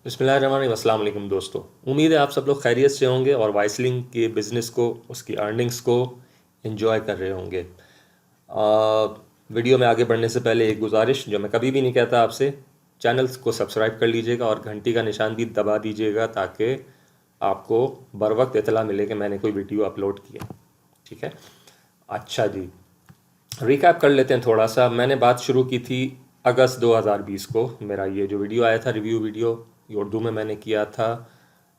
बिस्मिल्लाहिर्रहमानिर्रहीम। अस्सलाम वालेकुम दोस्तों, उम्मीद है आप सब लोग खैरियत से होंगे और वाइसलिंग के बिज़नेस को, उसकी अर्निंग्स को एंजॉय कर रहे होंगे। वीडियो में आगे बढ़ने से पहले एक गुजारिश जो मैं कभी भी नहीं कहता आपसे, चैनल को सब्सक्राइब कर लीजिएगा और घंटी का निशान भी दबा दीजिएगा ताकि आपको बर वक्त इतला मिले कि मैंने कोई वीडियो अपलोड किया। ठीक है, अच्छा जी, रिकैप कर लेते हैं थोड़ा सा। मैंने बात शुरू की थी अगस्त 2020 को। मेरा ये जो वीडियो आया था, रिव्यू वीडियो, ये उर्दू में मैंने किया था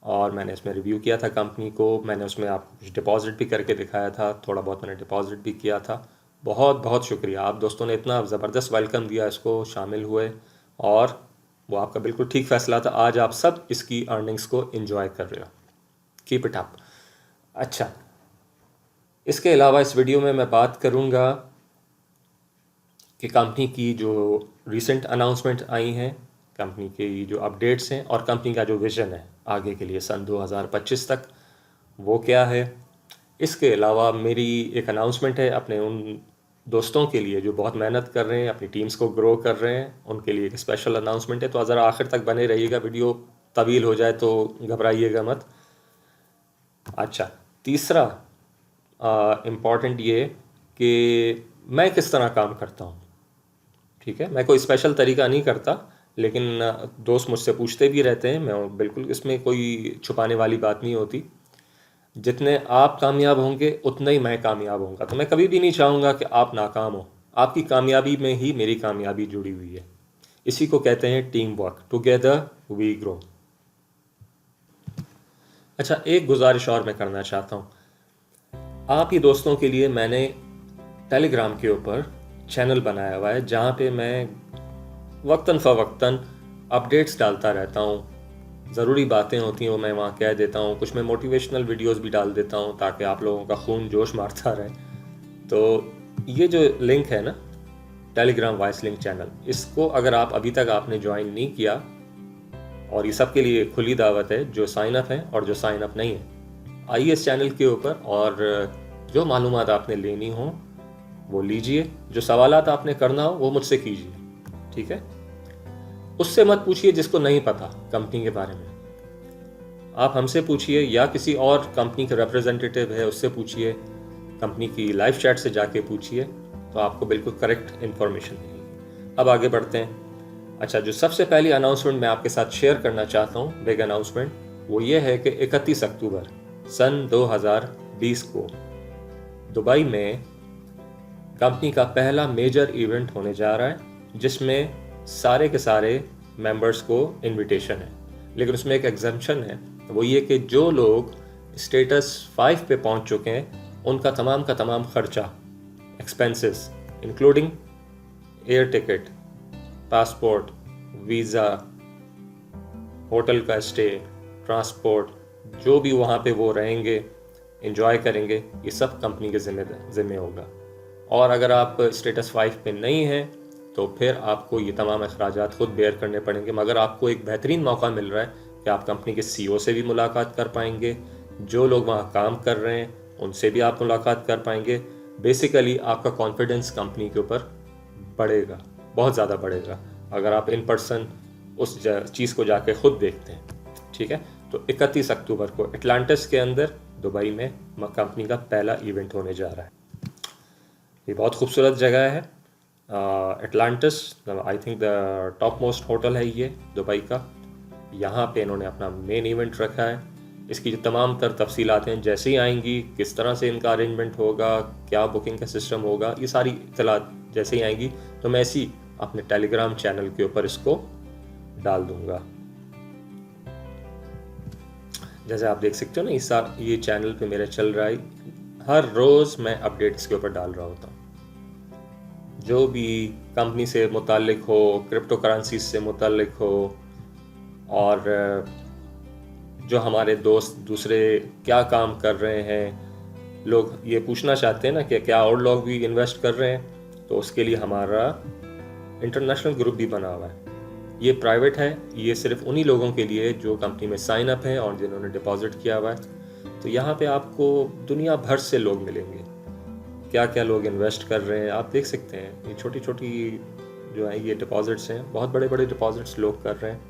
और मैंने इसमें रिव्यू किया था कंपनी को। मैंने उसमें आपको कुछ डिपॉजिट भी करके दिखाया था, थोड़ा बहुत मैंने डिपॉजिट भी किया था। बहुत बहुत शुक्रिया, आप दोस्तों ने इतना ज़बरदस्त वेलकम दिया, इसको शामिल हुए और वो आपका बिल्कुल ठीक फ़ैसला था। आज आप सब इसकी अर्निंग्स को एंजॉय कर रहे हो, कीप इट अप। अच्छा, इसके अलावा इस वीडियो में मैं बात करूँगा कि कंपनी की जो रिसेंट अनाउंसमेंट आई हैं, कंपनी की जो अपडेट्स हैं और कंपनी का जो विज़न है आगे के लिए सन 2025 तक, वो क्या है। इसके अलावा मेरी एक अनाउंसमेंट है अपने उन दोस्तों के लिए जो बहुत मेहनत कर रहे हैं, अपनी टीम्स को ग्रो कर रहे हैं, उनके लिए एक स्पेशल अनाउंसमेंट है। तो ज़रा आखिर तक बने रहिएगा, वीडियो तवील हो जाए तो घबराइएगा मत। अच्छा, तीसरा इम्पॉर्टेंट ये कि मैं किस तरह काम करता हूँ। ठीक है, मैं कोई स्पेशल तरीका नहीं करता, लेकिन दोस्त मुझसे पूछते भी रहते हैं। मैं बिल्कुल, इसमें कोई छुपाने वाली बात नहीं होती। जितने आप कामयाब होंगे उतना ही मैं कामयाब होऊंगा। तो मैं कभी भी नहीं चाहूँगा कि आप नाकाम हो। आपकी कामयाबी में ही मेरी कामयाबी जुड़ी हुई है। इसी को कहते हैं team work, together we grow. अच्छा, एक गुजारिश और मैं करना चाहता हूँ आप ही दोस्तों के लिए। मैंने टेलीग्राम के ऊपर चैनल बनाया हुआ है जहाँ पे मैं वक्तन फ़वक्तन अपडेट्स डालता रहता हूँ। ज़रूरी बातें होती हैं वो मैं वहाँ कह देता हूँ। कुछ मैं मोटिवेशनल वीडियोस भी डाल देता हूँ ताकि आप लोगों का खून जोश मारता रहे। तो ये जो लिंक है ना, टेलीग्राम वॉइस लिंक चैनल, इसको अगर आप अभी तक आपने ज्वाइन नहीं किया, और ये सब के लिए खुली दावत है, जो साइन अप है और जो साइन अप नहीं है, आइए इस चैनल के ऊपर और जो मालूमात आपने लेनी हो वो लीजिए। जो सवालात आपने करना हो वो मुझसे कीजिए। ठीक है, उससे मत पूछिए जिसको नहीं पता कंपनी के बारे में। आप हमसे पूछिए या किसी और कंपनी के रिप्रेजेंटेटिव है उससे पूछिए, कंपनी की लाइव चैट से जाके पूछिए, तो आपको बिल्कुल करेक्ट इन्फॉर्मेशन मिलेगी। अब आगे बढ़ते हैं। अच्छा, जो सबसे पहली अनाउंसमेंट मैं आपके साथ शेयर करना चाहता हूँ, बिग अनाउंसमेंट, वो ये है कि 31 अक्टूबर सन 2020 को दुबई में कंपनी का पहला मेजर इवेंट होने जा रहा है, जिसमें सारे के सारे मेंबर्स को इनविटेशन है। लेकिन उसमें एक एग्जम्पशन है, वो ये कि जो लोग स्टेटस 5 पे पहुंच चुके हैं उनका तमाम का तमाम खर्चा, expenses including air ticket, passport, visa, hotel का स्टे, ट्रांसपोर्ट, जो भी वहाँ पे वो रहेंगे, एंजॉय करेंगे, ये सब कंपनी के ज़िम्मे होगा। और अगर आप स्टेटस 5 पे नहीं हैं तो फिर आपको ये तमाम अखराजात खुद बेयर करने पड़ेंगे। मगर आपको एक बेहतरीन मौका मिल रहा है कि आप कंपनी के सीईओ से भी मुलाकात कर पाएंगे, जो लोग वहाँ काम कर रहे हैं उनसे भी आप मुलाकात कर पाएंगे। बेसिकली आपका कॉन्फिडेंस कंपनी के ऊपर बढ़ेगा, बहुत ज़्यादा बढ़ेगा, अगर आप इन पर्सन उस चीज़ को जाके खुद देखते हैं। ठीक है, तो 31 अक्टूबर को एटलांटिस के अंदर दुबई में कंपनी का पहला इवेंट होने जा रहा है। ये बहुत खूबसूरत जगह है Atlantis. I think the top most hotel है ये दुबई का। यहाँ पे इन्होंने अपना मेन इवेंट रखा है। इसकी जो तमाम तर तफसीलात हैं जैसे ही आएंगी, किस तरह से इनका अरेंजमेंट होगा, क्या बुकिंग का सिस्टम होगा, ये सारी इतलात जैसे ही आएंगी तो मैं इसी अपने टेलीग्राम चैनल के ऊपर इसको डाल दूंगा। जैसे आप देख सकते हो ना, ये चैनल पे मेरा चल रहा है, हर रोज़ मैं अपडेट्स के ऊपर डाल रहा होता हूँ। जो भी कंपनी से मुतालिक हो, क्रिप्टो करेंसी से मुतालिक हो, और जो हमारे दोस्त दूसरे क्या काम कर रहे हैं, लोग ये पूछना चाहते हैं ना कि क्या और लोग भी इन्वेस्ट कर रहे हैं, तो उसके लिए हमारा इंटरनेशनल ग्रुप भी बना हुआ है। ये प्राइवेट है, ये सिर्फ उन्हीं लोगों के लिए जो कंपनी में साइन अप है और जिन्होंने डिपॉजिट किया हुआ है। तो यहाँ पे आपको दुनिया भर से लोग मिलेंगे, क्या क्या लोग इन्वेस्ट कर रहे हैं आप देख सकते हैं। ये छोटी छोटी जो है ये डिपॉजिट्स हैं, बहुत बड़े बड़े डिपॉजिट्स लोग कर रहे हैं।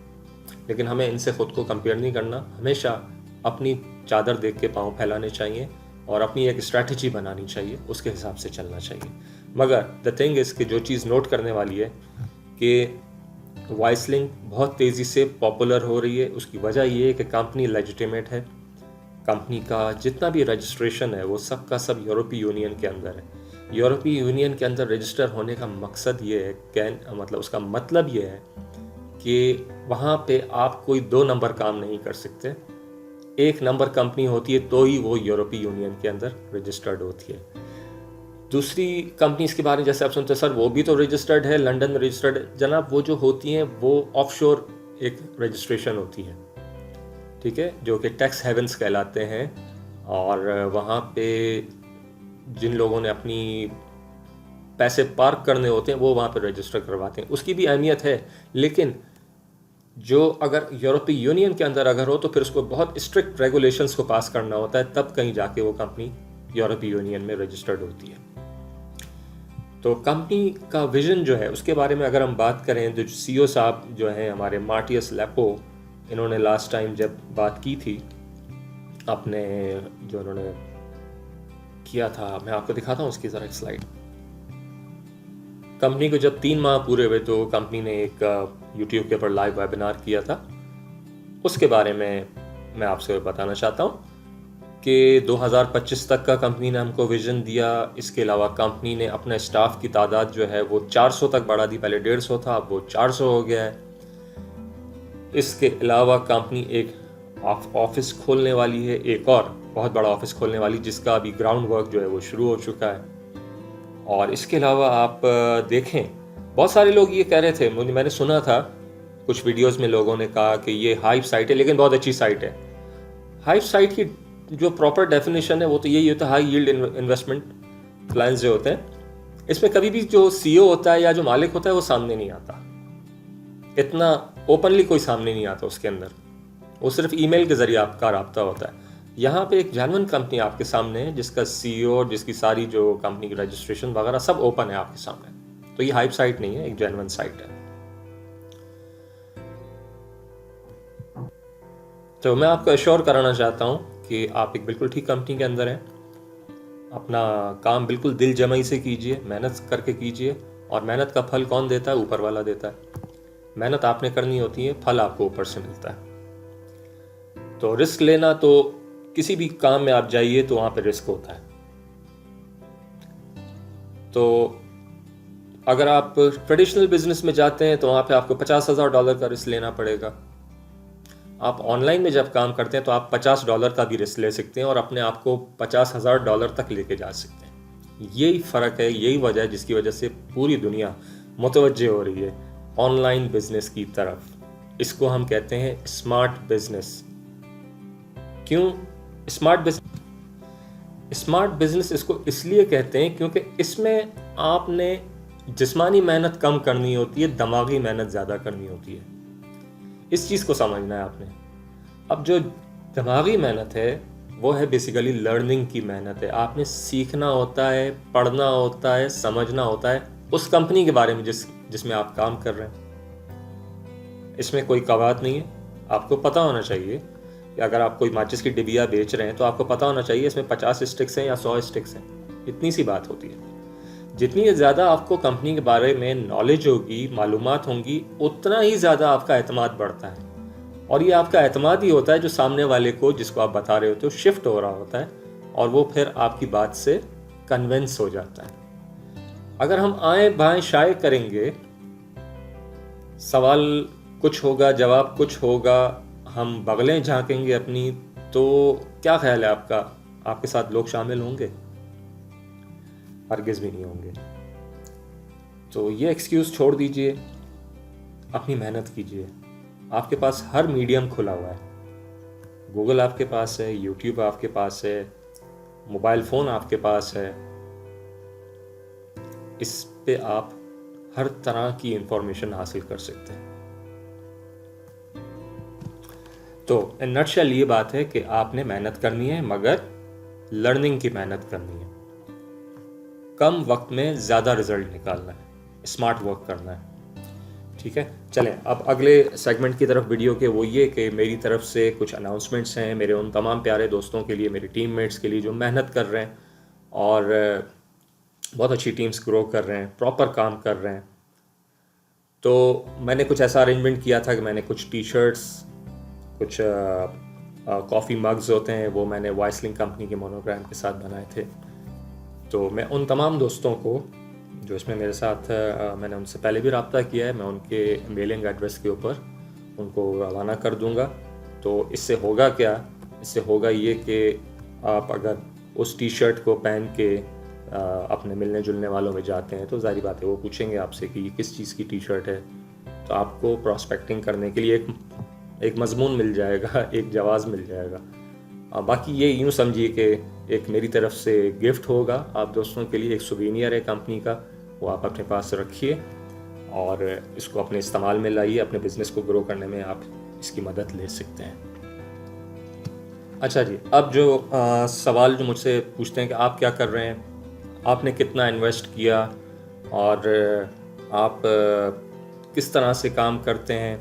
लेकिन हमें इनसे ख़ुद को कंपेयर नहीं करना। हमेशा अपनी चादर देख के पाँव फैलाने चाहिए और अपनी एक स्ट्रैटेजी बनानी चाहिए, उसके हिसाब से चलना चाहिए। मगर द थिंग इज़ कि जो चीज़ नोट करने वाली है कि वाइसलिंग बहुत तेज़ी से पॉपुलर हो रही है। उसकी वजह ये है कि कंपनी लेजिटिमेट है, कंपनी का जितना भी रजिस्ट्रेशन है वो सब का सब यूरोपीय यूनियन के अंदर है। यूरोपीय यूनियन के अंदर रजिस्टर होने का मकसद ये है, मतलब उसका मतलब ये है कि वहाँ पे आप कोई 2 नंबर काम नहीं कर सकते। 1 नंबर कंपनी होती है तो ही वो यूरोपीय यूनियन के अंदर रजिस्टर्ड होती है। दूसरी कंपनीज के बारे में जैसे आप सुनते हैं, सर वो भी तो रजिस्टर्ड है, लंदन में रजिस्टर्ड है। जनाब वो जो होती हैं वो ऑफशोर एक रजिस्ट्रेशन होती है, ठीक है, जो कि टैक्स हेवन्स कहलाते हैं। और वहाँ पे जिन लोगों ने अपनी पैसे पार्क करने होते हैं वो वहाँ पे रजिस्टर करवाते हैं, उसकी भी अहमियत है। लेकिन जो अगर यूरोपीय यूनियन के अंदर अगर हो तो फिर उसको बहुत स्ट्रिक्ट रेगुलेशंस को पास करना होता है, तब कहीं जाके वो कंपनी यूरोपीय यूनियन में रजिस्टर्ड होती है। तो कंपनी का विजन जो है उसके बारे में अगर हम बात करें तो सीईओ साहब जो हैं हमारे मार्टियस लैपो, इन्होंने लास्ट टाइम जब बात की थी अपने जो इन्होंने किया था, मैं आपको दिखाता हूँ उसकी ज़रा एक स्लाइड। कंपनी को जब 3 माह पूरे हुए तो कंपनी ने एक यूट्यूब के ऊपर लाइव वेबिनार किया था। उसके बारे में मैं आपसे बताना चाहता हूँ कि 2025 तक का कंपनी ने हमको विजन दिया। इसके अलावा कंपनी ने अपने स्टाफ की तादाद जो है वो 400 तक बढ़ा दी, पहले 150 था, अब वो 400 हो गया है। इसके अलावा कंपनी एक ऑफिस खोलने वाली है, एक और बहुत बड़ा ऑफिस खोलने वाली, जिसका अभी ग्राउंड वर्क जो है वो शुरू हो चुका है। और इसके अलावा आप देखें, बहुत सारे लोग ये कह रहे थे, मैंने सुना था कुछ वीडियोस में लोगों ने कहा कि ये हाइप साइट है, लेकिन बहुत अच्छी साइट है। हाइप साइट की जो प्रॉपर डेफिनेशन है वो तो यही होता है, हाई यील्ड इन्वेस्टमेंट प्लान्स जो होते हैं, इसमें कभी भी जो सीईओ होता है या जो मालिक होता है वो सामने नहीं आता, इतना ओपनली कोई सामने नहीं आता उसके अंदर, वो सिर्फ ईमेल के जरिए आपका रब्ता होता है। यहाँ पे एक जेन्युइन कंपनी आपके सामने है जिसका सीईओ और जिसकी सारी जो कंपनी की रजिस्ट्रेशन वगैरह सब ओपन है आपके सामने। तो ये हाइप साइट नहीं है, एक जेन्युइन साइट है। तो मैं आपको एश्योर कराना चाहता हूँ कि आप एक बिल्कुल ठीक कंपनी के अंदर हैं। अपना काम बिल्कुल दिल जमाई से कीजिए, मेहनत करके कीजिए, और मेहनत का फल कौन देता है? ऊपर वाला देता है। मेहनत आपने करनी होती है, फल आपको ऊपर से मिलता है। तो रिस्क लेना, तो किसी भी काम में आप जाइए तो वहाँ पे रिस्क होता है। तो अगर आप ट्रेडिशनल बिजनेस में जाते हैं तो वहाँ पे आपको $50,000 का रिस्क लेना पड़ेगा। आप ऑनलाइन में जब काम करते हैं तो आप $50 का भी रिस्क ले सकते हैं और अपने आप को $50,000 तक लेके जा सकते हैं। यही फ़र्क है, यही वजह है जिसकी वजह से पूरी दुनिया मुतवज्जे हो रही है ऑनलाइन बिजनेस की तरफ। इसको हम कहते हैं स्मार्ट बिजनेस। क्यों स्मार्ट बिजनेस? स्मार्ट बिजनेस इसको इसलिए कहते हैं क्योंकि इसमें आपने जिस्मानी मेहनत कम करनी होती है, दिमागी मेहनत ज़्यादा करनी होती है। इस चीज़ को समझना है आपने। अब जो दिमागी मेहनत है वो है बेसिकली लर्निंग की मेहनत है। आपने सीखना होता है, पढ़ना होता है, समझना होता है उस कंपनी के बारे में जिसमें आप काम कर रहे हैं। इसमें कोई कवायद नहीं है। आपको पता होना चाहिए कि अगर आप कोई माचिस की डिबिया बेच रहे हैं तो आपको पता होना चाहिए इसमें 50 स्टिक्स हैं या 100 स्टिक्स हैं। इतनी सी बात होती है। जितनी ज़्यादा आपको कंपनी के बारे में नॉलेज होगी, मालूमात होंगी, उतना ही ज़्यादा आपका एतमाद बढ़ता है। और ये आपका एतमाद ही होता है जो सामने वाले को, जिसको आप बता रहे होते हो, शिफ्ट हो रहा होता है और वो फिर आपकी बात से कन्विंस हो जाता है। अगर हम आए बाएं शाये करेंगे, सवाल कुछ होगा, जवाब कुछ होगा, हम बगलें झांकेंगे अपनी, तो क्या ख्याल है आपका, आपके साथ लोग शामिल होंगे? हरगिज़ भी नहीं होंगे। तो ये एक्सक्यूज़ छोड़ दीजिए, अपनी मेहनत कीजिए। आपके पास हर मीडियम खुला हुआ है। गूगल आपके पास है, यूट्यूब आपके पास है, मोबाइल फ़ोन आपके पास है। इस पे आप हर तरह की इंफॉर्मेशन हासिल कर सकते हैं। तो इन नटशेल ये बात है कि आपने मेहनत करनी है, मगर लर्निंग की मेहनत करनी है। कम वक्त में ज़्यादा रिजल्ट निकालना है, स्मार्ट वर्क करना है। ठीक है, चलें अब अगले सेगमेंट की तरफ वीडियो के, वो ये कि मेरी तरफ से कुछ अनाउंसमेंट्स हैं मेरे उन तमाम प्यारे दोस्तों के लिए, मेरे टीममेट्स के लिए जो मेहनत कर रहे हैं और बहुत अच्छी टीम्स ग्रो कर रहे हैं, प्रॉपर काम कर रहे हैं। तो मैंने कुछ ऐसा अरेंजमेंट किया था कि मैंने कुछ टी शर्ट्स, कुछ कॉफ़ी मग्स होते हैं, वो मैंने वॉइसलिंग कंपनी के मोनोग्राम के साथ बनाए थे। तो मैं उन तमाम दोस्तों को जो इसमें मेरे साथ मैंने उनसे पहले भी रब्ता किया है, मैं उनके मेलिंग एड्रेस के ऊपर उनको रवाना कर दूंगा। तो इससे होगा क्या, इससे होगा ये कि आप अगर उस टी शर्ट को पहन के अपने मिलने जुलने वालों में जाते हैं तो जाहिर बात है वो पूछेंगे आपसे कि ये किस चीज़ की टी शर्ट है। तो आपको प्रॉस्पेक्टिंग करने के लिए एक मजमून मिल जाएगा, एक जवाज़ मिल जाएगा। बाकी ये यूँ समझिए कि एक मेरी तरफ से गिफ्ट होगा आप दोस्तों के लिए, एक सुवेनियर है कंपनी का, वो आप अपने पास रखिए और इसको अपने इस्तेमाल में लाइए, अपने बिज़नेस को ग्रो करने में आप इसकी मदद ले सकते हैं। अच्छा जी, अब जो सवाल जो मुझसे पूछते हैं कि आप क्या कर रहे हैं, आपने कितना इन्वेस्ट किया और आप किस तरह से काम करते हैं,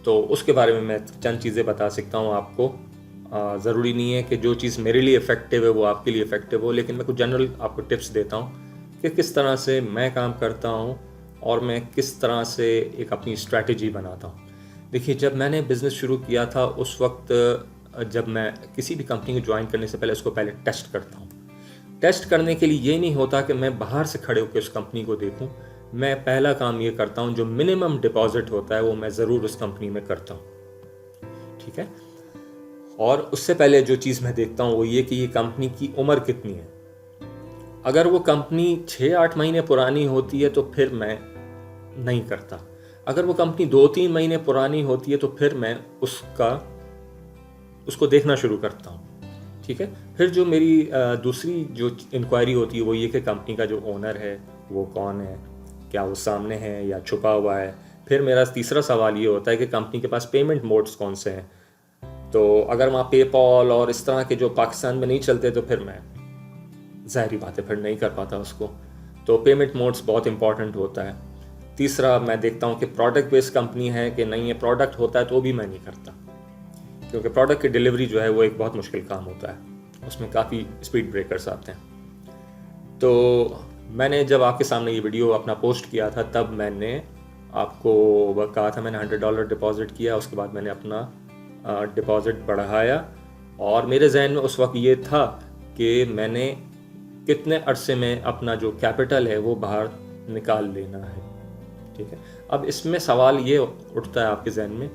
तो उसके बारे में मैं चंद चीज़ें बता सकता हूँ आपको। ज़रूरी नहीं है कि जो चीज़ मेरे लिए इफ़ेक्टिव है वो आपके लिए इफ़ेक्टिव हो, लेकिन मैं कुछ जनरल आपको टिप्स देता हूँ कि किस तरह से मैं काम करता हूँ और मैं किस तरह से एक अपनी स्ट्रैटेजी बनाता हूँ। देखिए, जब मैंने बिज़नेस शुरू किया था उस वक्त, जब मैं किसी भी कंपनी को ज्वाइन करने से पहले उसको पहले टेस्ट करता हूँ। टेस्ट करने के लिए ये नहीं होता कि मैं बाहर से खड़े होकर उस कंपनी को देखूं। मैं पहला काम ये करता हूं, जो मिनिमम डिपॉजिट होता है वो मैं ज़रूर उस कंपनी में करता हूं, ठीक है। और उससे पहले जो चीज़ मैं देखता हूं वो ये कि ये कंपनी की उम्र कितनी है। अगर वो कंपनी 6-8 महीने पुरानी होती है तो फिर मैं नहीं करता। अगर वो कंपनी 2-3 महीने पुरानी होती है तो फिर मैं उसको देखना शुरू करता हूँ, ठीक है। फिर जो मेरी दूसरी जो इंक्वायरी होती है वो ये कि कंपनी का जो ओनर है वो कौन है, क्या वो सामने है या छुपा हुआ है। फिर मेरा तीसरा सवाल ये होता है कि कंपनी के पास पेमेंट मोड्स कौन से हैं। तो अगर वहाँ पेपॉल और इस तरह के जो पाकिस्तान में नहीं चलते तो फिर मैं ज़ाहिर बात है फिर नहीं कर पाता उसको। तो पेमेंट मोड्स बहुत इंपॉर्टेंट होता है। तीसरा मैं देखता हूँ कि प्रोडक्ट बेस्ड कंपनी है कि नहीं है। प्रोडक्ट होता है तो भी मैं नहीं करता, क्योंकि प्रोडक्ट की डिलीवरी जो है वो एक बहुत मुश्किल काम होता है, उसमें काफ़ी स्पीड ब्रेकर्स आते हैं। तो मैंने जब आपके सामने ये वीडियो अपना पोस्ट किया था तब मैंने आपको कहा था, मैंने $100 डिपॉजिट किया, उसके बाद मैंने अपना डिपॉजिट बढ़ाया और मेरे जहन में उस वक्त ये था कि मैंने कितने अरसे में अपना जो कैपिटल है वो बाहर निकाल लेना है, ठीक है। अब इसमें सवाल ये उठता है आपके जहन में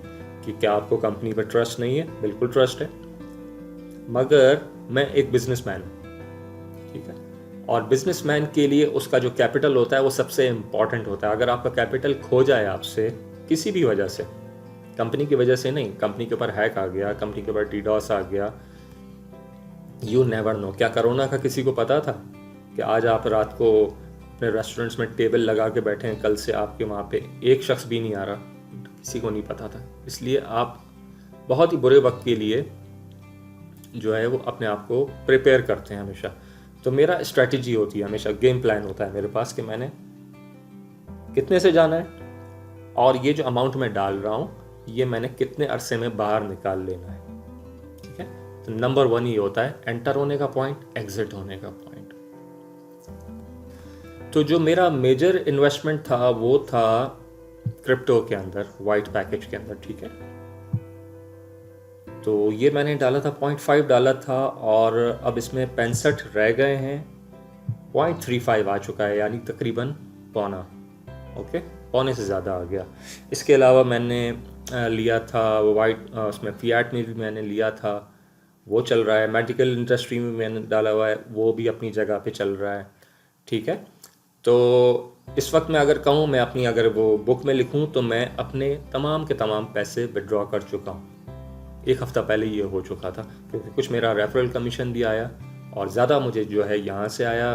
कि क्या आपको कंपनी पर ट्रस्ट नहीं है। बिल्कुल ट्रस्ट है, मगर मैं एक बिजनेसमैन हूँ, ठीक है। और बिजनेसमैन के लिए उसका जो कैपिटल होता है वो सबसे इम्पॉर्टेंट होता है। अगर आपका कैपिटल खो जाए आपसे किसी भी वजह से, कंपनी की वजह से नहीं, कंपनी के ऊपर हैक आ गया, कंपनी के ऊपर डीडॉस आ गया, यू नेवर नो। क्या कोरोना का किसी को पता था कि आज आप रात को अपने रेस्टोरेंट्स में टेबल लगा के बैठे हैं, कल से आपके वहाँ पे एक शख्स भी नहीं आ रहा? किसी को नहीं पता था। इसलिए आप बहुत ही बुरे वक्त के लिए जो है वो अपने आप को प्रिपेयर करते हैं हमेशा। तो मेरा स्ट्रैटेजी होती है हमेशा, गेम प्लान होता है मेरे पास कि मैंने कितने से जाना है और ये जो अमाउंट मैं डाल रहा हूँ ये मैंने कितने अरसे में बाहर निकाल लेना है, ठीक है। तो नंबर 1 ये होता है एंटर होने का पॉइंट, एग्जिट होने का पॉइंट। तो जो मेरा मेजर इन्वेस्टमेंट था वो था क्रिप्टो के अंदर, वाइट पैकेज के अंदर, ठीक है। तो ये मैंने डाला था $0.5 था और अब इसमें 65 रह गए हैं। 0.35 आ चुका है, यानी तकरीबन पौना, ओके, पौने से ज़्यादा आ गया। इसके अलावा मैंने लिया था वाइट, उसमें फियाट में भी मैंने लिया था, वो चल रहा है। मेडिकल इंडस्ट्री में मैंने डाला हुआ है, वो भी अपनी जगह पे चल रहा है, ठीक है। तो इस वक्त मैं अगर कहूँ, मैं अपनी अगर वो बुक में लिखूँ तो मैं अपने तमाम के तमाम पैसे विड्रॉ कर चुका हूँ। 1 हफ़्ता पहले ये हो चुका था, क्योंकि कुछ मेरा रेफरल कमीशन भी आया और ज़्यादा मुझे जो है यहाँ से आया।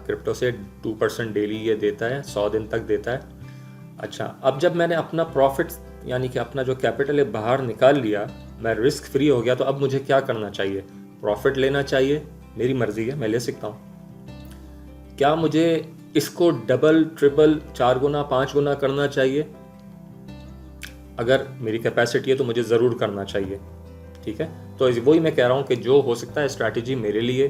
क्रिप्टो से 2% डेली ये देता है, 100 दिन तक देता है। अच्छा, अब जब मैंने अपना प्रॉफिट यानी कि अपना जो कैपिटल है बाहर निकाल लिया, मैं रिस्क फ्री हो गया, तो अब मुझे क्या करना चाहिए? प्रॉफिट लेना चाहिए, मेरी मर्ज़ी है, मैं ले सकता हूँ। क्या मुझे इसको डबल, ट्रिपल, 4 गुना, 5 गुना करना चाहिए? अगर मेरी कैपेसिटी है तो मुझे ज़रूर करना चाहिए, ठीक है। तो वही मैं कह रहा हूँ कि जो हो सकता है स्ट्रैटेजी मेरे लिए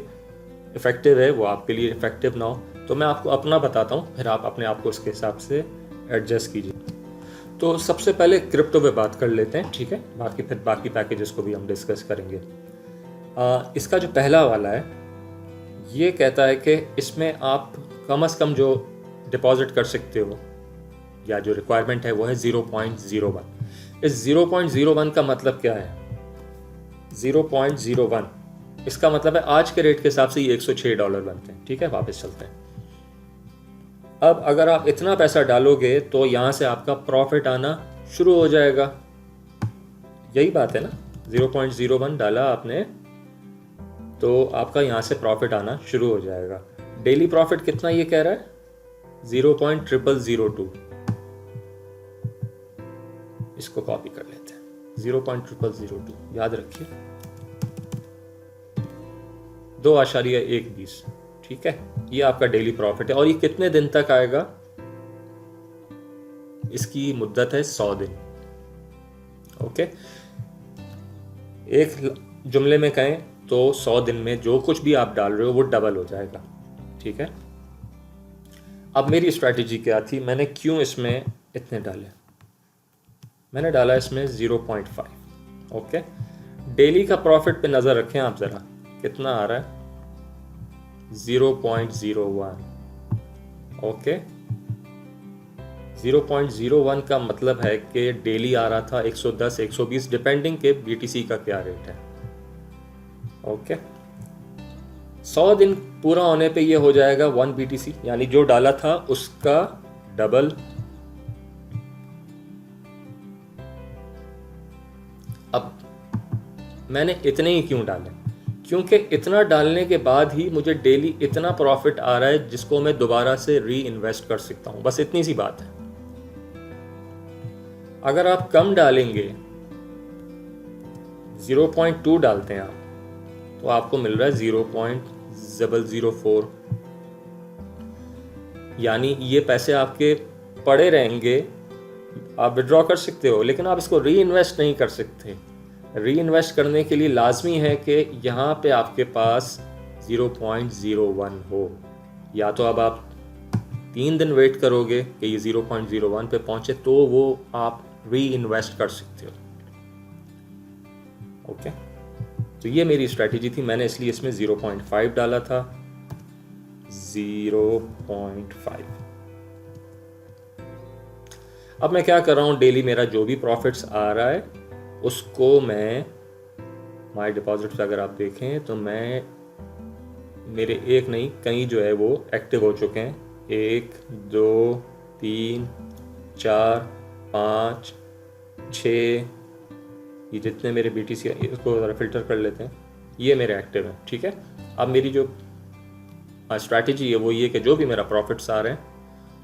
इफ़ेक्टिव है वो आपके लिए इफ़ेक्टिव ना हो, तो मैं आपको अपना बताता हूँ, फिर आप अपने आप को उसके हिसाब से एडजस्ट कीजिए। तो सबसे पहले क्रिप्टो पे बात कर लेते हैं, ठीक है, फिर बाकी पैकेजेस को भी हम डिस्कस करेंगे। इसका जो पहला वाला है ये कहता है कि इसमें आप कम से कम जो डिपॉजिट कर सकते हो या जो रिक्वायरमेंट है वो है 0.01। इस 0.01 का मतलब क्या है? 0.01 इसका मतलब है आज के रेट के हिसाब से ये $106 बनते हैं, ठीक है। वापस चलते हैं। अब अगर आप इतना पैसा डालोगे तो यहाँ से आपका प्रॉफिट आना शुरू हो जाएगा। यही बात है ना, 0.01 डाला आपने तो आपका यहाँ से प्रॉफिट आना शुरू हो जाएगा। डेली प्रॉफिट कितना ये कह रहा है? 0.0002। इसको कॉपी कर लेते हैं, 0.0002 याद रखिए, 2.120, ठीक है। ये आपका डेली प्रॉफिट है और ये कितने दिन तक आएगा? इसकी मुद्दत है 100 दिन। ओके, एक जुमले में कहें तो 100 दिन में जो कुछ भी आप डाल रहे हो वो डबल हो जाएगा, ठीक है। अब मेरी स्ट्रैटेजी क्या थी, मैंने क्यों इसमें इतने डाले? मैंने डाला इसमें 0.5। ओके, डेली का प्रॉफिट पे नज़र रखें आप ज़रा, कितना आ रहा है? 0.01। ओके, 0.01 का मतलब है कि डेली आ रहा था 110 120 डिपेंडिंग के BTC का क्या रेट है। ओके, 100 दिन पूरा होने पे ये हो जाएगा 1 BTC, यानी जो डाला था उसका डबल। अब मैंने इतने ही क्यों डाले? क्योंकि इतना डालने के बाद ही मुझे डेली इतना प्रॉफिट आ रहा है जिसको मैं दोबारा से री इन्वेस्ट कर सकता हूं। बस इतनी सी बात है। अगर आप कम डालेंगे, 0.2 डालते हैं आप, तो आपको मिल रहा है 0.004, यानी ये पैसे आपके पड़े रहेंगे। आप विड्रॉ कर सकते हो लेकिन आप इसको री इन्वेस्ट नहीं कर सकते। री इन्वेस्ट करने के लिए लाजमी है कि यहाँ पे आपके पास 0.01 हो, या तो अब आप 3 दिन वेट करोगे कि ये 0.01 पे पहुंचे तो वो आप री इन्वेस्ट कर सकते हो। ओके, तो ये मेरी स्ट्रैटेजी थी, मैंने इसलिए इसमें 0.5 डाला था। 0.5। अब मैं क्या कर रहा हूँ, डेली मेरा जो भी प्रॉफिट्स आ रहा है उसको मैं माय डिपॉजिट पे अगर आप देखें तो मैं मेरे एक नहीं कई जो है वो एक्टिव हो चुके हैं। 1 2 3 4 5 6, ये जितने मेरे BTC इसको ज़रा फिल्टर कर लेते हैं, ये मेरे एक्टिव हैं, ठीक है। अब मेरी जो स्ट्रैटेजी है वो ये कि जो भी मेरा प्रॉफिट्स आ रहे हैं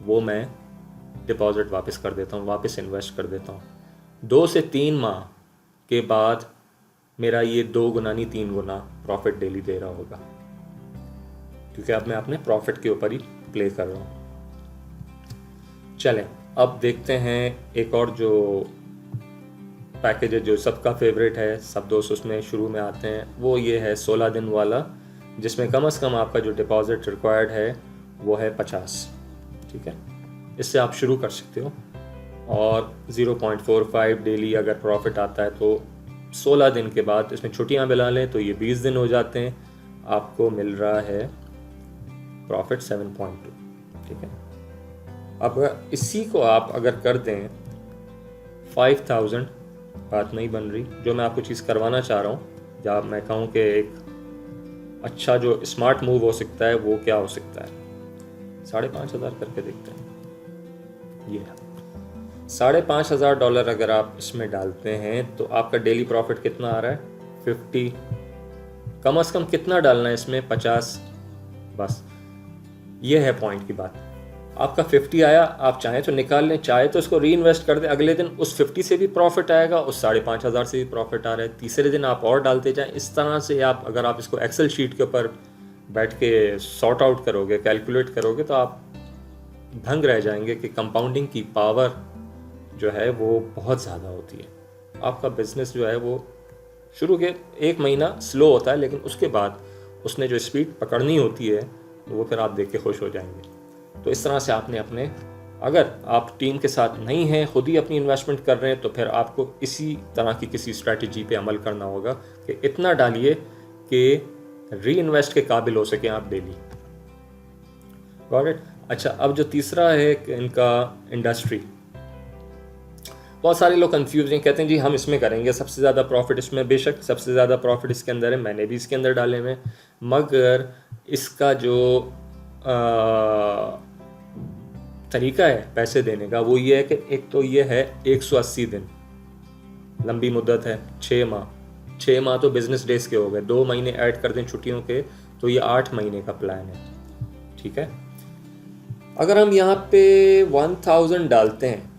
वो मैं डिपॉजिट वापस कर देता हूँ, वापस इन्वेस्ट कर देता हूँ। 2 से 3 माह के बाद मेरा ये 2 गुना नहीं 3 गुना प्रॉफिट डेली दे रहा होगा, क्योंकि अब मैं अपने प्रॉफिट के ऊपर ही प्ले कर रहा हूँ। चलें अब देखते हैं एक और जो पैकेज है जो सबका फेवरेट है, सब दोस्त उसमें शुरू में आते हैं, वो ये है 16 दिन वाला, जिसमें कम से कम आपका जो डिपॉजिट रिक्वायर्ड है वो है 50, ठीक है। इससे आप शुरू कर सकते हो और 0.45 डेली अगर प्रॉफिट आता है तो 16 दिन के बाद इसमें छुट्टियां मिला लें तो ये 20 दिन हो जाते हैं, आपको मिल रहा है प्रॉफिट 7.2, ठीक है। अब इसी को आप अगर कर दें 5000, बात नहीं बन रही। जो मैं आपको चीज़ करवाना चाह रहा हूँ, जब मैं कहूँ कि एक अच्छा जो स्मार्ट मूव हो सकता है वो क्या हो सकता है, 5,500 करके देखते हैं। ये $5,500 अगर आप इसमें डालते हैं तो आपका डेली प्रॉफिट कितना आ रहा है? 50। कम से कम कितना डालना है इसमें? 50। बस ये है पॉइंट की बात। आपका 50 आया, आप चाहें तो निकाल लें, चाहे तो इसको री इन्वेस्ट कर दें, अगले दिन उस 50 से भी प्रॉफिट आएगा, उस 5,500 से भी प्रॉफिट आ रहा है, तीसरे दिन आप और डालते जाएं। इस तरह से आप अगर आप इसको एक्सेल शीट के ऊपर बैठ के सॉर्ट आउट करोगे, कैलकुलेट करोगे, तो आप दंग रह जाएंगे कि कंपाउंडिंग की पावर जो है वो बहुत ज़्यादा होती है। आपका बिजनेस जो है वो शुरू के 1 महीना स्लो होता है, लेकिन उसके बाद उसने जो स्पीड पकड़नी होती है वो फिर आप देख के खुश हो जाएंगे। तो इस तरह से आपने अपने, अगर आप टीम के साथ नहीं हैं, खुद ही अपनी इन्वेस्टमेंट कर रहे हैं, तो फिर आपको इसी तरह की किसी स्ट्रैटेजी पे अमल करना होगा कि इतना डालिए कि री इन्वेस्ट के काबिल हो सके आप डेली। Got it. अच्छा, अब जो तीसरा है कि इनका इंडस्ट्री, बहुत सारे लोग कंफ्यूज हैं, कहते हैं जी हम इसमें करेंगे सबसे ज़्यादा प्रॉफिट इसमें। बेशक सबसे ज़्यादा प्रॉफिट इसके अंदर है, मैंने भी इसके अंदर डाले हुए, मगर इसका जो तरीका है पैसे देने का वो ये है कि एक तो ये है 180 दिन, लंबी मुद्दत है 6 माह। 6 माह तो बिजनेस डेज के हो गए, 2 महीने ऐड कर दें छुट्टियों के तो ये 8 महीने का प्लान है। ठीक है, अगर हम यहाँ पे 1000 डालते हैं,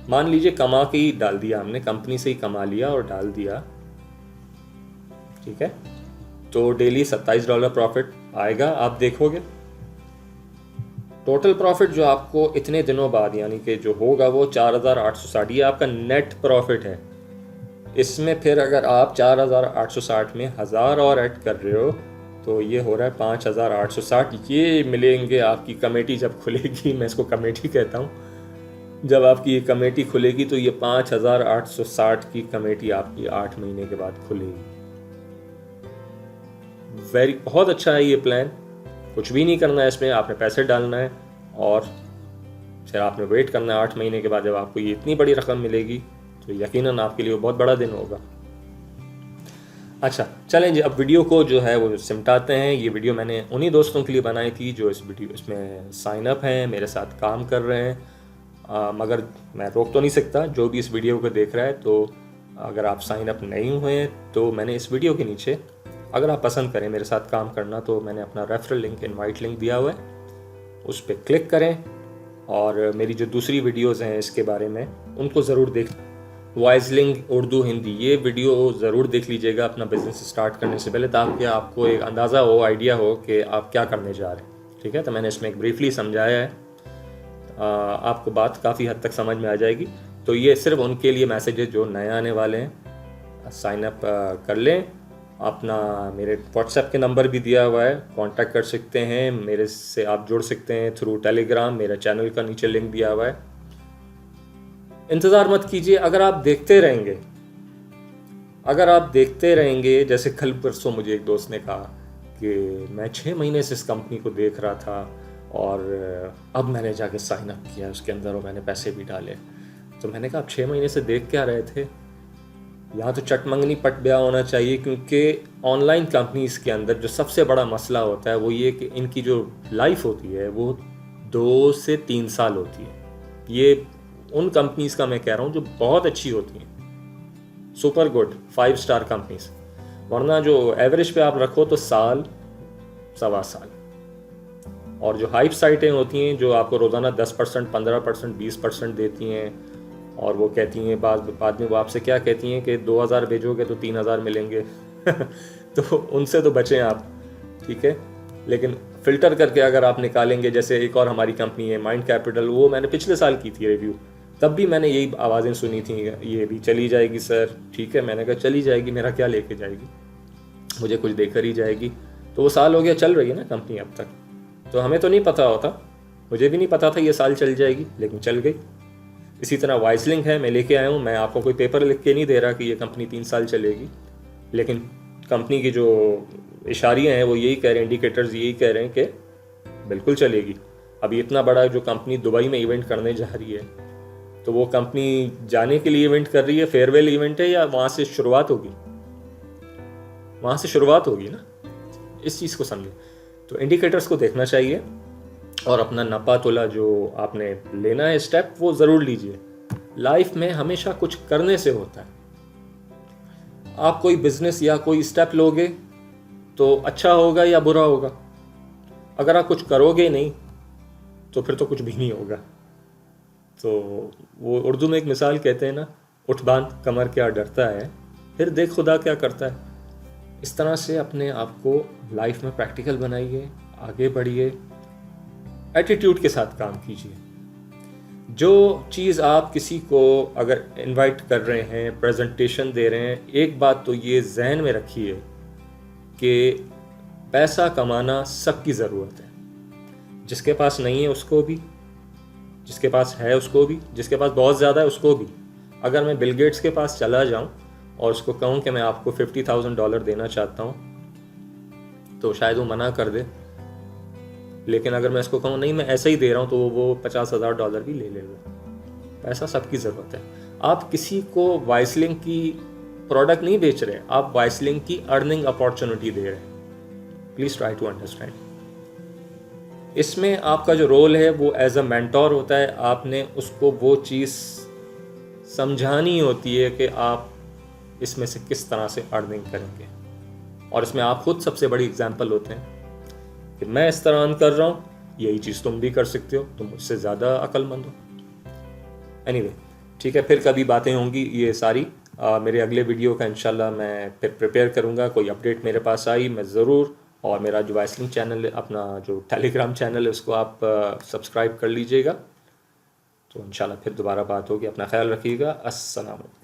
मान लीजिए कमा के ही डाल दिया हमने, कंपनी से ही कमा लिया और डाल दिया, ठीक है, तो डेली $27 प्रॉफिट आएगा। आप देखोगे टोटल प्रॉफिट जो आपको इतने दिनों बाद यानी कि जो होगा वो 4860, ये आपका नेट प्रॉफिट है। इसमें फिर अगर आप 4860 में 1000 और ऐड कर रहे हो तो ये हो रहा है 5860। ये मिलेंगे आपकी कमेटी जब खुलेगी, मैं इसको कमेटी कहता हूँ, जब आपकी ये कमेटी खुलेगी तो ये 5860 की कमेटी आपकी 8 महीने के बाद खुलेगी। बहुत अच्छा है ये प्लान, कुछ भी नहीं करना है इसमें, आपने पैसे डालना है और फिर आपने वेट करना है 8 महीने के बाद जब आपको ये इतनी बड़ी रकम मिलेगी तो यकीनन आपके लिए बहुत बड़ा दिन होगा। अच्छा चलें जी, अब वीडियो को जो है वो सिमटाते हैं। ये वीडियो मैंने उन्हीं दोस्तों के लिए बनाई थी जो इसमें साइन अप हैं, मेरे साथ काम कर रहे हैं, मगर मैं रोक तो नहीं सकता जो भी इस वीडियो को देख रहा है। तो अगर आप साइन अप नहीं हुए हैं तो मैंने इस वीडियो के नीचे, अगर आप पसंद करें मेरे साथ काम करना, तो मैंने अपना रेफरल लिंक, इनवाइट लिंक दिया हुआ है, उस पर क्लिक करें और मेरी जो दूसरी वीडियोस हैं इसके बारे में उनको ज़रूर देख, वाइजलिंग उर्दू हिंदी, ये वीडियो ज़रूर देख लीजिएगा अपना बिज़नेस स्टार्ट करने से पहले, ताकि आपको एक अंदाज़ा हो, आइडिया हो कि आप क्या करने जा रहे हैं। ठीक है, तो मैंने इसमें एक ब्रीफली समझाया है, आपको बात काफ़ी हद तक समझ में आ जाएगी। तो ये सिर्फ उनके लिए मैसेज है जो नए आने वाले हैं। साइन अप कर लें, अपना मेरे व्हाट्सएप के नंबर भी दिया हुआ है, कांटेक्ट कर सकते हैं मेरे से, आप जुड़ सकते हैं थ्रू टेलीग्राम, मेरा चैनल का नीचे लिंक दिया हुआ है। इंतज़ार मत कीजिए, अगर आप देखते रहेंगे, जैसे कल परसों मुझे एक दोस्त ने कहा कि मैं 6 महीने से इस कंपनी को देख रहा था और अब मैंने जाके साइन अप किया उसके अंदर और मैंने पैसे भी डाले। तो मैंने कहा आप 6 महीने से देख क्या रहे थे? यहाँ तो चटमंगनी पट ब्याह होना चाहिए, क्योंकि ऑनलाइन कंपनीज़ के अंदर जो सबसे बड़ा मसला होता है वो ये कि इनकी जो लाइफ होती है वो 2 से 3 साल होती है। ये उन कंपनीज़ का मैं कह रहा हूँ जो बहुत अच्छी होती हैं, सुपर गुड 5 स्टार कंपनीज़, वरना जो एवरेज पे आप रखो तो साल, 1.25 साल। और जो हाइप साइटें होती हैं जो आपको रोज़ाना 10%, 15%, 20% देती हैं, और वो कहती हैं बाद में वो आपसे क्या कहती हैं कि 2000 भेजोगे तो 3000 मिलेंगे तो उनसे तो बचें आप, ठीक है। लेकिन फ़िल्टर करके अगर आप निकालेंगे, जैसे एक और हमारी कंपनी है माइंड कैपिटल, वो मैंने पिछले साल की थी रिव्यू, तब भी मैंने यही आवाज़ें सुनी थी, ये भी चली जाएगी सर। ठीक है, मैंने कहा चली जाएगी, मेरा क्या लेके जाएगी, मुझे कुछ देकर ही जाएगी। तो वो साल हो गया, चल रही है ना कंपनी अब तक, तो हमें तो नहीं पता होता, मुझे भी नहीं पता था ये साल चल जाएगी, लेकिन चल गई। इसी तरह वाइजलिंग है, मैं लेके आया हूँ, मैं आपको कोई पेपर लिख के नहीं दे रहा कि ये कंपनी 3 साल चलेगी, लेकिन कंपनी की जो इशारियाँ हैं वो यही कह रहे हैं, इंडिकेटर्स यही कह रहे हैं कि बिल्कुल चलेगी। अभी इतना बड़ा जो कंपनी दुबई में इवेंट करने जा रही है, तो वो कंपनी जाने के लिए इवेंट कर रही है, फेयरवेल इवेंट है, या वहाँ से शुरुआत होगी? वहाँ से शुरुआत होगी ना, इस चीज़ को समझें। तो इंडिकेटर्स को देखना चाहिए और अपना नपा तोला जो आपने लेना है स्टेप, वो ज़रूर लीजिए। लाइफ में हमेशा कुछ करने से होता है। आप कोई बिजनेस या कोई स्टेप लोगे तो अच्छा होगा या बुरा होगा, अगर आप कुछ करोगे नहीं तो फिर तो कुछ भी नहीं होगा। तो वो उर्दू में एक मिसाल कहते हैं ना, उठ बांध कमर क्या डरता है, फिर देख खुदा क्या करता है। इस तरह से अपने आप को लाइफ में प्रैक्टिकल बनाइए, आगे बढ़िए, एटीट्यूड के साथ काम कीजिए। जो चीज़ आप किसी को अगर इनवाइट कर रहे हैं, प्रेजेंटेशन दे रहे हैं, एक बात तो ये जहन में रखिए कि पैसा कमाना सबकी ज़रूरत है। जिसके पास नहीं है उसको भी, जिसके पास है उसको भी, जिसके पास बहुत ज़्यादा है उसको भी। अगर मैं बिल गेट्स के पास चला जाऊं और उसको कहूं कि मैं आपको $50,000 देना चाहता हूं, तो शायद वो मना कर दे। लेकिन अगर मैं इसको कहूँ नहीं मैं ऐसे ही दे रहा हूँ, तो वो $50,000 भी ले लेगा। पैसा सबकी ज़रूरत है। आप किसी को वाइसलिंग की प्रोडक्ट नहीं बेच रहे, आप वाइसलिंग की अर्निंग अपॉर्चुनिटी दे रहे हैं। Please try to understand. इसमें आपका जो रोल है वो एज अ मेंटोर होता है। आपने उसको वो चीज़ समझानी होती है कि आप इसमें से किस तरह से अर्निंग करेंगे, और इसमें आप खुद सबसे बड़ी एग्जांपल होते हैं कि मैं इस तरह अर्न कर रहा हूँ, यही चीज़ तुम भी कर सकते हो, तुम मुझसे ज़्यादा अक्लमंद हो। एनीवे, ठीक है, फिर कभी बातें होंगी ये सारी। मेरे अगले वीडियो का इंशाल्लाह मैं फिर प्रिपेयर करूँगा। कोई अपडेट मेरे पास आई मैं ज़रूर, और मेरा जो वाइसलिंग चैनल है, अपना जो टेलीग्राम चैनल है, उसको आप सब्सक्राइब कर लीजिएगा। तो इंशाल्लाह फिर दोबारा बात होगी। अपना ख्याल रखिएगा। अस्सलाम वालेकुम।